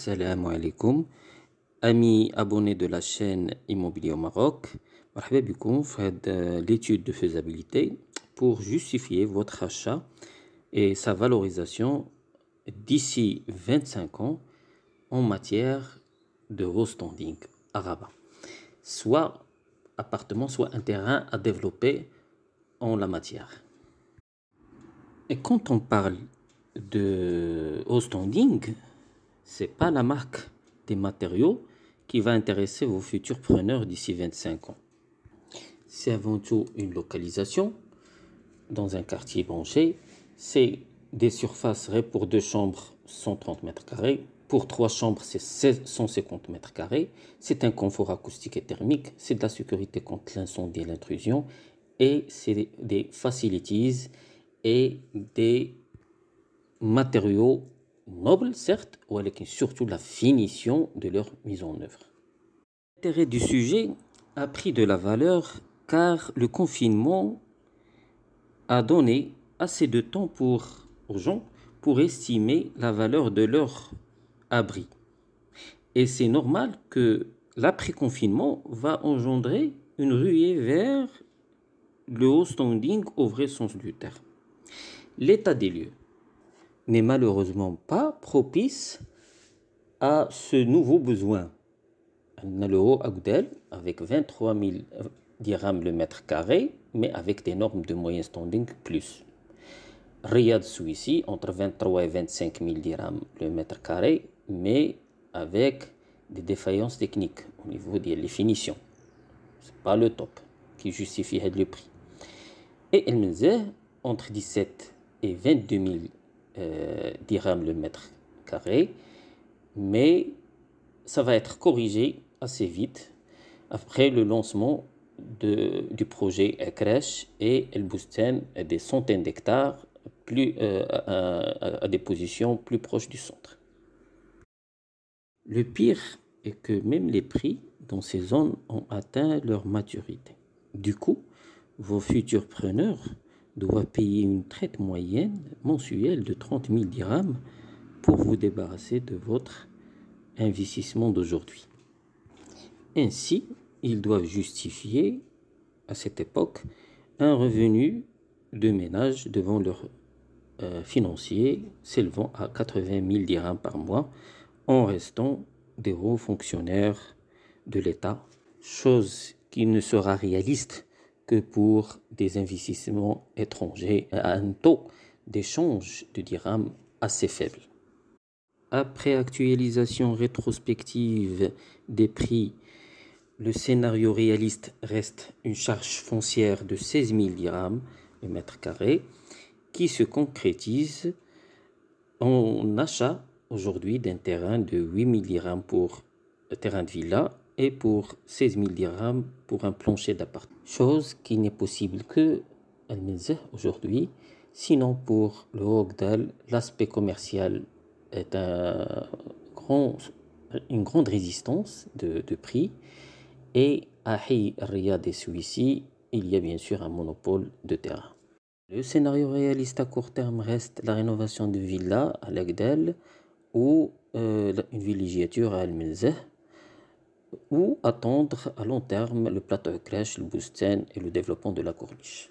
Assalamu alaikum, amis abonnés de la chaîne Immobilier au Maroc. Marhaba bikoum fait l'étude de faisabilité pour justifier votre achat et sa valorisation d'ici 25 ans en matière de haut standing à Rabat, soit appartement, soit un terrain à développer en la matière. Et quand on parle de haut standing, c'est pas la marque des matériaux qui va intéresser vos futurs preneurs d'ici 25 ans. C'est avant tout une localisation dans un quartier branché. C'est des surfaces pour 2 chambres 130 mètres carrés. Pour 3 chambres, c'est 150 mètres carrés. C'est un confort acoustique et thermique. C'est de la sécurité contre l'incendie et l'intrusion. Et c'est des facilities et des matériaux nobles, certes, mais surtout la finition de leur mise en œuvre. L'intérêt du sujet a pris de la valeur car le confinement a donné assez de temps aux gens pour estimer la valeur de leur abri. Et c'est normal que l'après-confinement va engendrer une ruée vers le haut standing au vrai sens du terme. L'état des lieux n'est malheureusement pas propice à ce nouveau besoin. On a le haut Agdel avec 23 000 dirhams le mètre carré, mais avec des normes de moyen standing plus. Riyad Souissi entre 23 et 25 000 dirhams le mètre carré, mais avec des défaillances techniques au niveau des finitions. C'est pas le top qui justifie le prix. Et El Menzeh entre 17 et 22 000 dirhams le mètre carré, mais ça va être corrigé assez vite après le lancement du projet Crèche et El Boustan, des centaines d'hectares à des positions plus proches du centre. Le pire est que même les prix dans ces zones ont atteint leur maturité. Du coup, vos futurs preneurs doivent payer une traite moyenne mensuelle de 30 000 dirhams pour vous débarrasser de votre investissement d'aujourd'hui. Ainsi, ils doivent justifier à cette époque un revenu de ménage devant leur financier s'élevant à 80 000 dirhams par mois en restant des hauts fonctionnaires de l'État, chose qui ne sera réaliste que pour des investissements étrangers à un taux d'échange de dirhams assez faible. Après actualisation rétrospective des prix, le scénario réaliste reste une charge foncière de 16 000 dirhams le mètre carré qui se concrétise en achat aujourd'hui d'un terrain de 8 000 dirhams pour le terrain de villa et pour 16 000 dirhams pour un plancher d'appart. Chose qui n'est possible que à Al Menzeh aujourd'hui. Sinon, pour le Hogdal, l'aspect commercial est une grande résistance de prix. Et à Hi, Riyad et Souissi, il y a bien sûr un monopole de terrain. Le scénario réaliste à court terme reste la rénovation de villas à l'Agdel ou une villégiature à Al Menzeh, ou attendre à long terme le plateau crèche, le Boustan et le développement de la corniche.